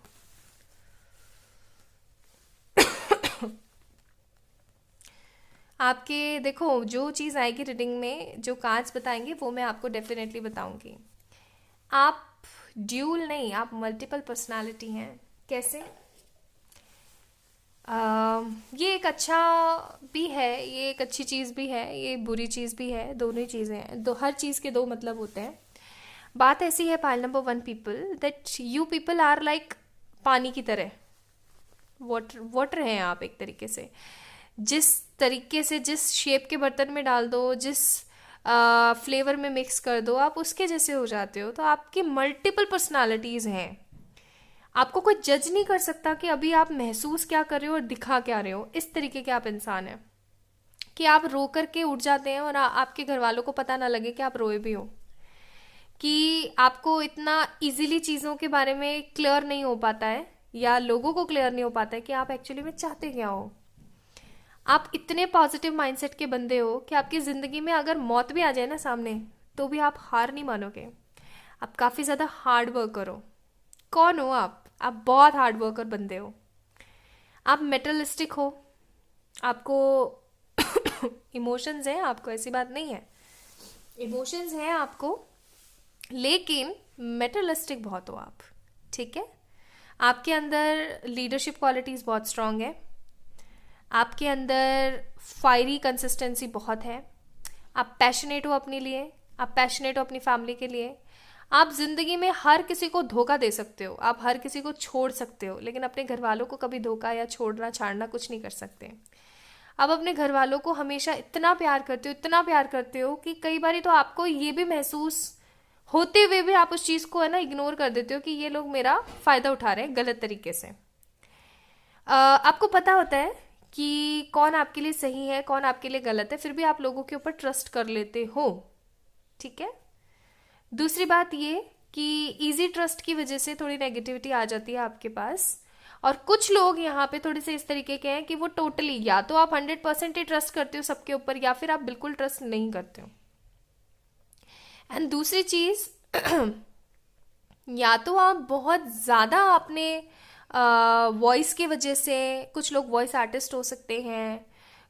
आपके देखो जो चीज़ आएगी रीडिंग में, जो कार्ड्स बताएंगे वो मैं आपको डेफिनेटली बताऊंगी। आप ड्यूल नहीं, आप मल्टीपल पर्सनालिटी हैं। कैसे? ये एक अच्छा भी है, ये एक अच्छी चीज़ भी है, ये बुरी चीज़ भी है, दोनों ही चीज़ें हैं। हर चीज़ के दो मतलब होते हैं। बात ऐसी है pile number 1 people, that you people are like पानी की तरह, वाटर वाटर हैं आप एक तरीके से। जिस तरीके से, जिस शेप के बर्तन में डाल दो, जिस फ्लेवर में मिक्स कर दो, आप उसके जैसे हो जाते हो। तो आपकी मल्टीपल पर्सनालिटीज़ हैं। आपको कोई जज नहीं कर सकता कि अभी आप महसूस क्या कर रहे हो और दिखा क्या रहे हो। इस तरीके के आप इंसान हैं कि आप रो करके उठ जाते हैं और आपके घर वालों को पता ना लगे कि आप रोए भी हो, कि आपको इतना इजीली चीज़ों के बारे में क्लियर नहीं हो पाता है, या लोगों को क्लियर नहीं हो पाता है कि आप एक्चुअली में चाहते क्या हो। आप इतने पॉजिटिव माइंडसेट के बंदे हो कि आपकी ज़िंदगी में अगर मौत भी आ जाए ना सामने, तो भी आप हार नहीं मानोगे। आप काफ़ी ज़्यादा हार्ड वर्क करो। कौन हो आप बहुत हार्ड वर्कर बंदे हो। आप मेटलिस्टिक हो, आपको इमोशंस हैं, आपको ऐसी बात नहीं है, इमोशंस हैं आपको, लेकिन मेटलिस्टिक बहुत हो आप। ठीक है? आपके अंदर लीडरशिप क्वालिटीज़ बहुत स्ट्रांग है, आपके अंदर फायरी कंसिस्टेंसी बहुत है, आप पैशनेट हो अपने लिए, आप पैशनेट हो अपनी फैमिली के लिए। आप जिंदगी में हर किसी को धोखा दे सकते हो, आप हर किसी को छोड़ सकते हो, लेकिन अपने घर वालों को कभी धोखा या छोड़ना छाड़ना कुछ नहीं कर सकते। आप अपने घर वालों को हमेशा इतना प्यार करते हो, इतना प्यार करते हो कि कई बार तो आपको ये भी महसूस होते हुए भी आप उस चीज़ को है ना इग्नोर कर देते हो कि ये लोग मेरा फ़ायदा उठा रहे हैं गलत तरीके से। आपको पता होता है कि कौन आपके लिए सही है, कौन आपके लिए गलत है, फिर भी आप लोगों के ऊपर ट्रस्ट कर लेते हो। ठीक है? दूसरी बात ये कि इजी ट्रस्ट की वजह से थोड़ी नेगेटिविटी आ जाती है आपके पास। और कुछ लोग यहाँ पे थोड़े से इस तरीके के हैं कि वो टोटली, या तो आप 100% ही ट्रस्ट करते हो सबके ऊपर, या फिर आप बिल्कुल ट्रस्ट नहीं करते हो। एंड दूसरी चीज या तो आप बहुत ज़्यादा अपने वॉइस की वजह से, कुछ लोग वॉइस आर्टिस्ट हो सकते हैं,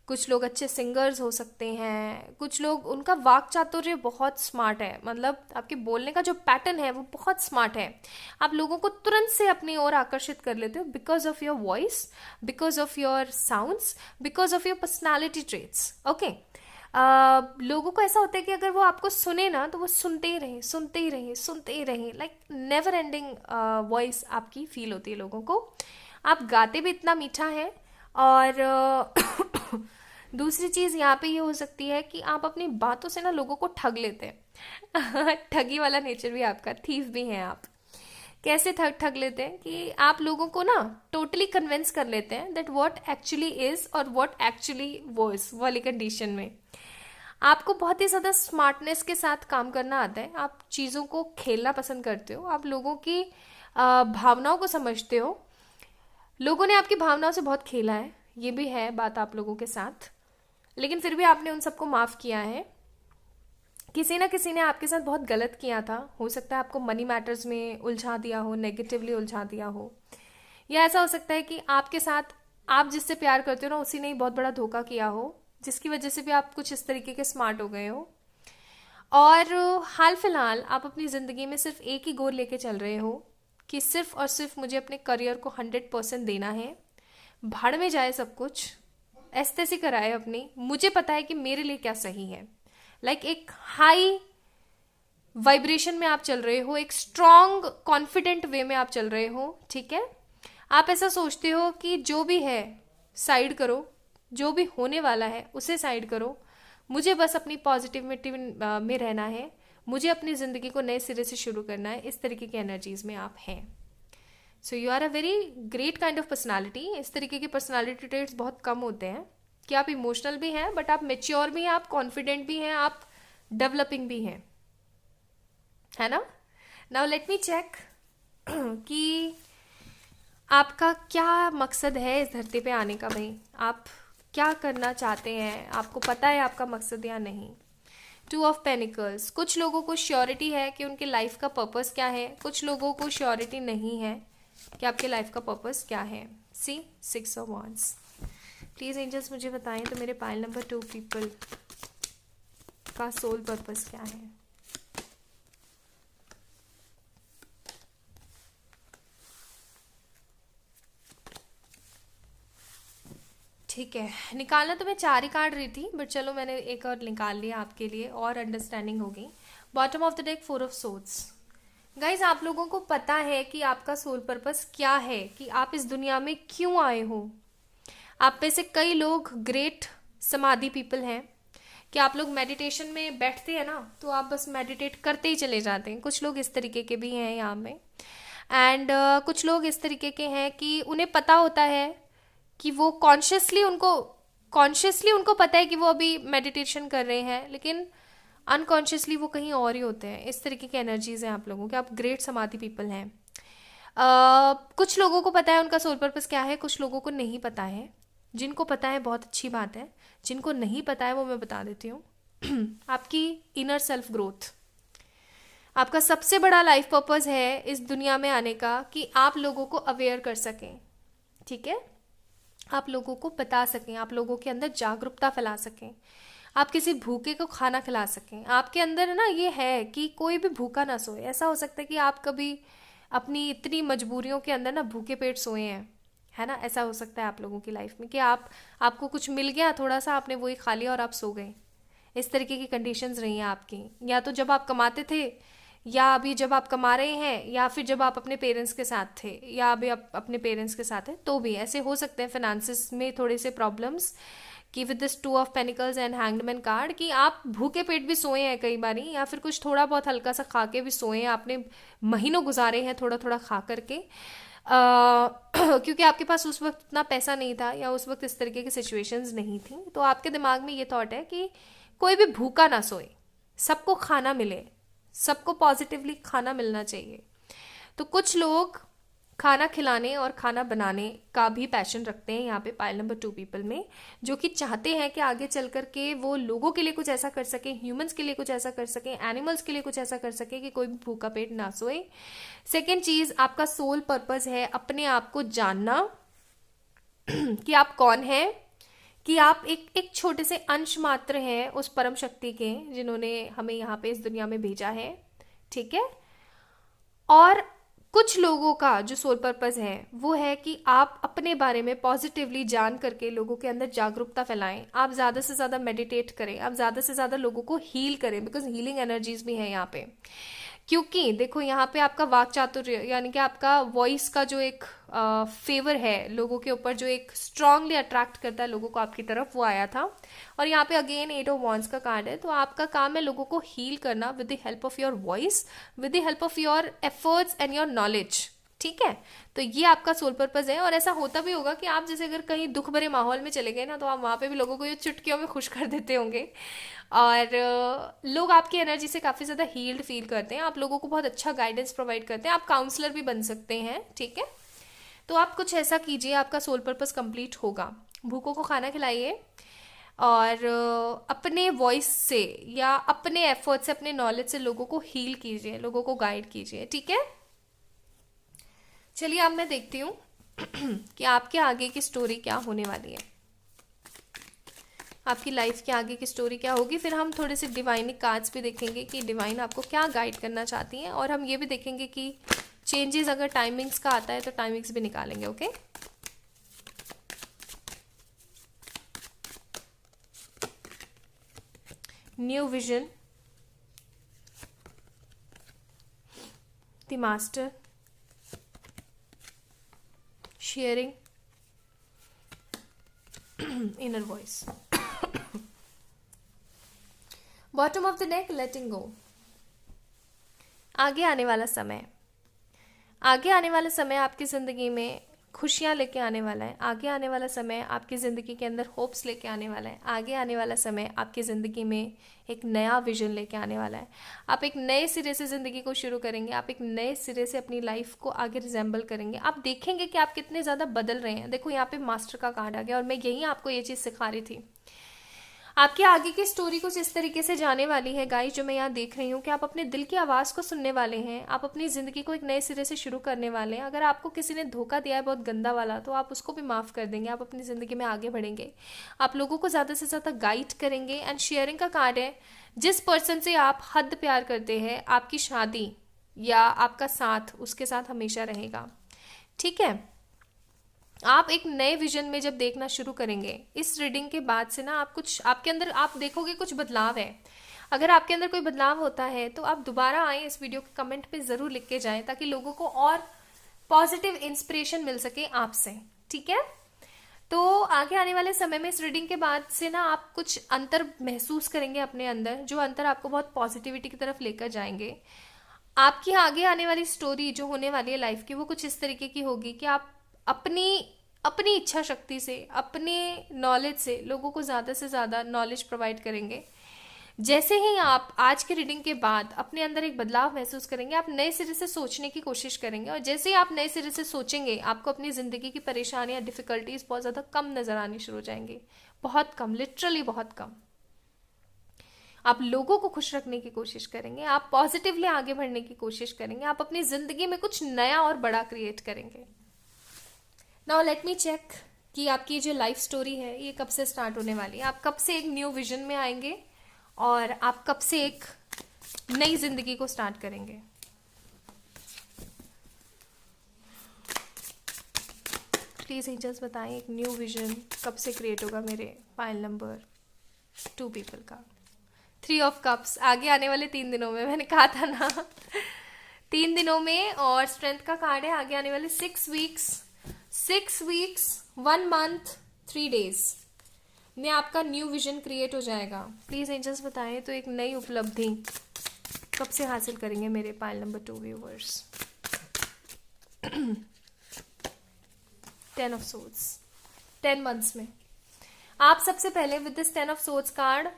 कुछ लोग अच्छे सिंगर्स हो सकते हैं, कुछ लोग उनका वाक चातुर्य बहुत स्मार्ट है, मतलब आपके बोलने का जो पैटर्न है वो बहुत स्मार्ट है। आप लोगों को तुरंत से अपनी ओर आकर्षित कर लेते हो because of your voice, because of your sounds, because of your personality traits. Okay? लोगों को ऐसा होता है कि अगर वो आपको सुने ना तो वो सुनते ही रहे, सुनते ही रहे, सुनते ही रहे, लाइक नेवर एंडिंग वॉइस आपकी फील होती है लोगों को। आप गाते भी इतना मीठा है। और दूसरी चीज़ यहाँ पे ये हो सकती है कि आप अपनी बातों से ना लोगों को ठग लेते हैं। ठगी वाला नेचर भी आपका, थीफ भी हैं आप। कैसे ठग लेते हैं कि आप लोगों को ना टोटली कन्विंस कर लेते हैं दैट व्हाट एक्चुअली इज और व्हाट एक्चुअली वाज वाली कंडीशन में। आपको बहुत ही ज़्यादा स्मार्टनेस के साथ काम करना आता है, आप चीज़ों को खेलना पसंद करते हो, आप लोगों की भावनाओं को समझते हो। लोगों ने आपकी भावनाओं से बहुत खेला है, ये भी है बात आप लोगों के साथ, लेकिन फिर भी आपने उन सबको माफ़ किया है। किसी ना किसी ने आपके साथ बहुत गलत किया था, हो सकता है आपको मनी मैटर्स में उलझा दिया हो, नेगेटिवली उलझा दिया हो, या ऐसा हो सकता है कि आपके साथ आप जिससे प्यार करते हो ना उसी ने ही बहुत बड़ा धोखा किया हो, जिसकी वजह से भी आप कुछ इस तरीके के स्मार्ट हो गए हो। और हाल फिलहाल आप अपनी ज़िंदगी में सिर्फ एक ही गोल लेके चल रहे हो कि सिर्फ और सिर्फ मुझे अपने करियर को 100% देना है, भाड़ में जाए सब कुछ, ऐसे तैसी कराए अपनी, मुझे पता है कि मेरे लिए क्या सही है। लाइक एक हाई वाइब्रेशन में आप चल रहे हो, एक स्ट्रॉन्ग कॉन्फिडेंट वे में आप चल रहे हो। ठीक है? आप ऐसा सोचते हो कि जो भी है साइड करो, जो भी होने वाला है उसे साइड करो, मुझे बस अपनी पॉजिटिविटी में रहना है, मुझे अपनी ज़िंदगी को नए सिरे से शुरू करना है। इस तरीके की एनर्जीज में आप हैं। So you are a very great kind of personality. इस तरीके के पर्सनालिटी ट्रेट्स बहुत कम होते हैं कि आप इमोशनल भी हैं, बट आप मेच्योर भी हैं, आप कॉन्फिडेंट भी हैं, आप डेवलपिंग भी हैं। है ना? नाउ लेट मी चेक कि आपका क्या मकसद है इस धरती पे आने का। भाई आप क्या करना चाहते हैं, आपको पता है आपका मकसद या नहीं? टू ऑफ पेनिकल्स, कुछ लोगों को श्योरिटी है कि उनके लाइफ का पर्पस क्या है, कुछ लोगों को श्योरिटी नहीं है कि आपके लाइफ का पर्पस क्या है। सी 6 ऑफ वांड्स। प्लीज एंजल्स मुझे बताएं तो मेरे पाइल नंबर 2 पीपल का सोल पर्पस क्या है। ठीक है, निकालना तो मैं 4 ही कार्ड रही थी, बट चलो मैंने एक और निकाल लिया आपके लिए और अंडरस्टैंडिंग होगी। Bottom of the deck 4 of swords. Guys आप लोगों को पता है कि आपका सोल पर्पस क्या है, कि आप इस दुनिया में क्यों आए हो। आप में से कई लोग ग्रेट समाधि पीपल हैं कि आप लोग मेडिटेशन में बैठते हैं ना तो आप बस मेडिटेट करते ही चले जाते हैं। कुछ लोग इस तरीके के भी हैं यहाँ में। एंड कुछ लोग इस तरीके के हैं कि उन्हें पता होता है कि वो कॉन्शियसली उनको पता है कि वो अभी मेडिटेशन कर रहे हैं, लेकिन अनकॉन्शियसली वो कहीं और ही होते हैं। इस तरीके की एनर्जीज हैं आप लोगों के। आप ग्रेट समाधि पीपल हैं। कुछ लोगों को पता है उनका सोल पर्पस क्या है, कुछ लोगों को नहीं पता है। जिनको पता है बहुत अच्छी बात है, जिनको नहीं पता है वो मैं बता देती हूँ। आपकी इनर सेल्फ ग्रोथ, आपका सबसे बड़ा लाइफ पर्पस है इस दुनिया में आने का, कि आप लोगों को अवेयर कर सकें। ठीक है, आप लोगों को बता सकें, आप लोगों के अंदर जागरूकता फैला सकें, आप किसी भूखे को खाना खिला सकें। आपके अंदर ना ये है कि कोई भी भूखा ना सोए। ऐसा हो सकता है कि आप कभी अपनी इतनी मजबूरियों के अंदर ना भूखे पेट सोए हैं, है ना? ऐसा हो सकता है आप लोगों की लाइफ में कि आपको कुछ मिल गया थोड़ा सा, आपने वही खा लिया और आप सो गए। इस तरीके की कंडीशंस रही हैं आपकी, या तो जब आप कमाते थे, या अभी जब आप कमा रहे हैं, या फिर जब आप अपने पेरेंट्स के साथ थे, या अभी आप अपने पेरेंट्स के साथ हैं, तो भी ऐसे हो सकते हैं फाइनेंसिस में थोड़े से प्रॉब्लम्स, कि with this 2 of pentacles and hanged card, कि आप भूखे पेट भी सोए हैं कई बारी, या फिर कुछ थोड़ा बहुत हल्का सा खा के भी सोए हैं। आपने महीनों गुजारे हैं थोड़ा थोड़ा खा करके, क्योंकि आपके पास उस वक्त इतना पैसा नहीं था, या उस वक्त इस तरीके की सिचुएशंस नहीं थी। तो आपके दिमाग में ये थॉट है कि कोई भी भूखा ना सोए, सबको खाना मिले, सबको पॉजिटिवली खाना मिलना चाहिए। तो कुछ लोग खाना खिलाने और खाना बनाने का भी पैशन रखते हैं यहाँ पे पाइल नंबर 2 पीपल में, जो कि चाहते हैं कि आगे चल करके वो लोगों के लिए कुछ ऐसा कर सके, ह्यूमंस के लिए कुछ ऐसा कर सके, एनिमल्स के लिए कुछ ऐसा कर सके कि कोई भी भूखा पेट ना सोए। सेकेंड चीज, आपका सोल पर्पस है अपने आप को जानना कि आप कौन हैं, कि आप एक छोटे से अंश मात्र हैं उस परम शक्ति के जिन्होंने हमें यहाँ पे इस दुनिया में भेजा है। ठीक है, और कुछ लोगों का जो सोल पर्पस है वो है कि आप अपने बारे में पॉजिटिवली जान करके लोगों के अंदर जागरूकता फैलाएं। आप ज़्यादा से ज़्यादा मेडिटेट करें, आप ज़्यादा से ज़्यादा लोगों को हील करें, बिकॉज हीलिंग एनर्जीज भी है यहाँ पे। क्योंकि देखो यहाँ पे आपका वाक चातुर्य, यानी कि आपका वॉइस का जो एक फेवर है लोगों के ऊपर, जो एक स्ट्रांगली अट्रैक्ट करता है लोगों को आपकी तरफ, वो आया था। और यहाँ पे अगेन 8 ऑफ वॉन्ड्स का कार्ड है। तो आपका काम है लोगों को हील करना with the help of your voice, with the help of your efforts and your knowledge. ठीक है, तो ये आपका सोल पर्पस है। और ऐसा होता भी होगा कि आप जैसे अगर कहीं दुख भरे माहौल में चले गए ना, तो आप वहाँ पे भी लोगों को ये चुटकियों में खुश कर देते होंगे, और लोग आपकी एनर्जी से काफ़ी ज़्यादा हील्ड फील करते हैं। आप लोगों को बहुत अच्छा गाइडेंस प्रोवाइड करते हैं, आप काउंसलर भी बन सकते हैं। ठीक है, तो आप कुछ ऐसा कीजिए, आपका सोल पर्पस कंप्लीट होगा। भूखों को खाना खिलाइए, और अपने वॉइस से या अपने एफर्ट से, अपने नॉलेज से लोगों को हील कीजिए, लोगों को गाइड कीजिए। ठीक है, चलिए अब मैं देखती हूँ कि आपके आगे की स्टोरी क्या होने वाली है, आपकी लाइफ के आगे की स्टोरी क्या होगी। फिर हम थोड़े से डिवाइनिक कार्ड्स भी देखेंगे कि डिवाइन आपको क्या गाइड करना चाहती हैं, और हम ये भी देखेंगे कि चेंजेस अगर टाइमिंग्स का आता है तो टाइमिंग्स भी निकालेंगे। Okay, new vision, the master, sharing, inner voice, bottom of the neck, letting go. आगे आने वाला समय, आगे आने वाले समय आपकी ज़िंदगी में खुशियाँ लेके आने वाला है। आगे आने वाला समय आपकी ज़िंदगी के अंदर होप्स लेके आने वाला है। आगे आने वाला समय आपकी ज़िंदगी में एक नया विजन लेके आने वाला है। आप एक नए सिरे से ज़िंदगी को शुरू करेंगे। आप एक नए सिरे से अपनी लाइफ को आगे रिजेंबल करेंगे। आप देखेंगे कि आप कितने ज़्यादा बदल रहे हैं। देखो यहाँ पे मास्टर का कार्ड आ गया और मैं यही आपको ये चीज़ सिखा रही थी। आपके आगे की स्टोरी कुछ इस तरीके से जाने वाली है गाइस, जो मैं यहाँ देख रही हूँ कि आप अपने दिल की आवाज़ को सुनने वाले हैं। आप अपनी ज़िंदगी को एक नए सिरे से शुरू करने वाले हैं। अगर आपको किसी ने धोखा दिया है बहुत गंदा वाला, तो आप उसको भी माफ़ कर देंगे। आप अपनी ज़िंदगी में आगे बढ़ेंगे। आप लोगों को ज़्यादा से ज़्यादा गाइड करेंगे। एंड शेयरिंग का कार्ड है, जिस पर्सन से आप हद प्यार करते हैं, आपकी शादी या आपका साथ उसके साथ हमेशा रहेगा। ठीक है, आप एक नए विजन में जब देखना शुरू करेंगे इस रीडिंग के बाद से ना, आप कुछ आपके अंदर आप देखोगे कुछ बदलाव है। अगर आपके अंदर कोई बदलाव होता है तो आप दोबारा आए, इस वीडियो के कमेंट पे ज़रूर लिख के जाएं, ताकि लोगों को और पॉजिटिव इंस्पिरेशन मिल सके आपसे। ठीक है, तो आगे आने वाले समय में इस रीडिंग के बाद से ना आप कुछ अंतर महसूस करेंगे अपने अंदर, जो अंतर आपको बहुत पॉजिटिविटी की तरफ लेकर जाएंगे। आपकी आगे आने वाली स्टोरी जो होने वाली है लाइफ की, वो कुछ इस तरीके की होगी कि आप अपनी इच्छा शक्ति से, अपने नॉलेज से लोगों को ज़्यादा से ज़्यादा नॉलेज प्रोवाइड करेंगे। जैसे ही आप आज के रीडिंग के बाद अपने अंदर एक बदलाव महसूस करेंगे, आप नए सिरे से सोचने की कोशिश करेंगे। और जैसे ही आप नए सिरे से सोचेंगे, आपको अपनी ज़िंदगी की परेशानियाँ, डिफ़िकल्टीज बहुत ज़्यादा कम नज़र आनी शुरू हो जाएंगी। बहुत कम, लिटरली बहुत कम। आप लोगों को खुश रखने की कोशिश करेंगे। आप पॉजिटिवली आगे बढ़ने की कोशिश करेंगे। आप अपनी ज़िंदगी में कुछ नया और बड़ा क्रिएट करेंगे। नाउ लेट मी चेक कि आपकी जो लाइफ स्टोरी है ये कब से स्टार्ट होने वाली है। आप कब से एक न्यू विजन में आएंगे और आप कब से एक नई जिंदगी को स्टार्ट करेंगे। प्लीज एंजल्स बताएं, एक न्यू विजन कब से क्रिएट होगा मेरे पाइल नंबर 2 पीपल का। 3 ऑफ कप्स आगे आने वाले 3 दिनों में, मैंने कहा था ना 3 दिनों में। और स्ट्रेंथ का कार्ड है आगे आने वाले 6 वीक्स 1 मंथ 3 डेज में आपका न्यू विजन क्रिएट हो जाएगा। प्लीज एंजल्स बताएं, तो एक नई उपलब्धि कब से हासिल करेंगे मेरे pile number 2 viewers. 10 of swords 10 months में आप सबसे पहले with this 10 of swords card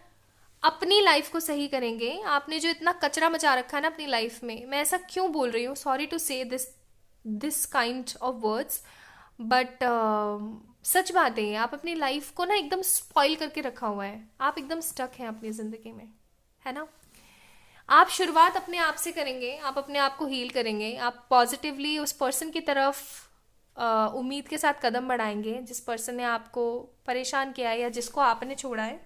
अपनी लाइफ को सही करेंगे। आपने जो इतना कचरा मचा रखा है ना अपनी लाइफ में, मैं ऐसा क्यों बोल रही हूँ, sorry to say this kind of words, but सच बात है। आप अपनी लाइफ को ना एकदम स्पॉइल करके रखा हुआ है। आप एकदम स्टक हैं अपनी जिंदगी में, है ना। आप शुरुआत अपने आप से करेंगे। आप अपने आप को हील करेंगे। आप पॉजिटिवली उस पर्सन की तरफ उम्मीद के साथ कदम बढ़ाएंगे जिस पर्सन ने आपको परेशान किया है या जिसको आपने छोड़ा है।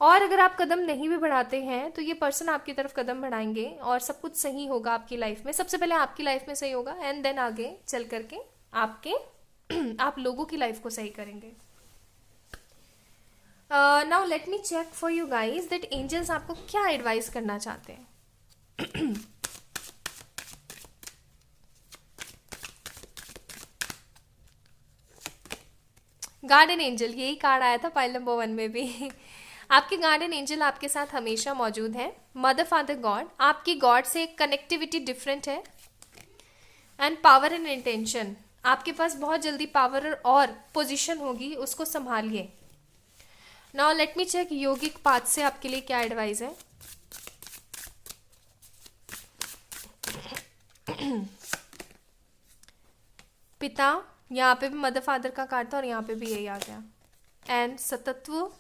और अगर आप कदम नहीं भी बढ़ाते हैं तो ये पर्सन आपकी तरफ कदम बढ़ाएंगे और सब कुछ सही होगा आपकी लाइफ में। सबसे पहले आपकी लाइफ में सही होगा एंड देन आगे चल करके आप लोगों की लाइफ को सही करेंगे। Now let me check for you guys that angels आपको क्या एडवाइस करना चाहते हैं। गार्डन एंजल, यही कार्ड आया था पाइल नंबर 1 में भी। आपके गार्डन एंजल आपके साथ हमेशा मौजूद है। मदर फादर गॉड, आपकी गॉड से कनेक्टिविटी डिफरेंट है। एंड पावर एंड इंटेंशन, आपके पास बहुत जल्दी पावर और पोजीशन होगी, उसको संभालिए। नाउ लेट मी चेक योगिक पाथ से आपके लिए क्या एडवाइस है। पिता, यहाँ पे भी मदर फादर का कार्ड था और यहाँ पे भी यही आ गया। एंड सतत्व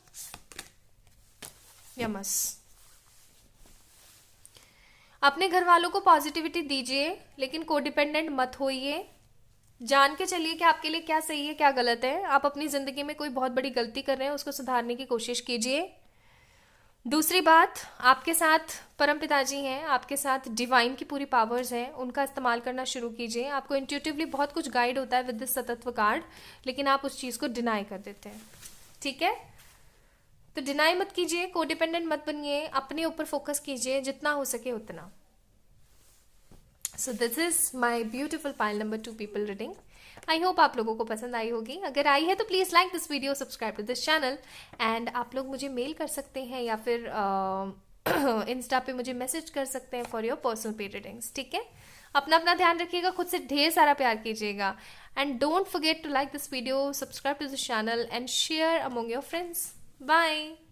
यमस, अपने घर वालों को पॉजिटिविटी दीजिए लेकिन कोडिपेंडेंट मत होइए। जान के चलिए कि आपके लिए क्या सही है क्या गलत है। आप अपनी जिंदगी में कोई बहुत बड़ी गलती कर रहे हैं, उसको सुधारने की कोशिश कीजिए। दूसरी बात, आपके साथ परम पिताजी हैं, आपके साथ डिवाइन की पूरी पावर्स हैं, उनका इस्तेमाल करना शुरू कीजिए। आपको इंट्यूटिवली बहुत कुछ गाइड होता है विद दिस सतत्व कार्ड, लेकिन आप उस चीज़ को डिनाई कर देते हैं। ठीक है, तो डिनाई मत कीजिए, कोडिपेंडेंट मत बनिए, अपने ऊपर फोकस कीजिए जितना हो सके उतना। सो this is my beautiful pile number 2 people reading. I hope आप लोगों को पसंद आई होगी। अगर आई है तो please like this video, subscribe to this channel. And आप लोग मुझे मेल कर सकते हैं या फिर इंस्टा पे मुझे मैसेज कर सकते हैं for your personal paid readings. ठीक है, अपना ध्यान रखिएगा, खुद से ढेर सारा प्यार कीजिएगा। And don't forget to like this video, subscribe to the channel, and share among your friends. Bye.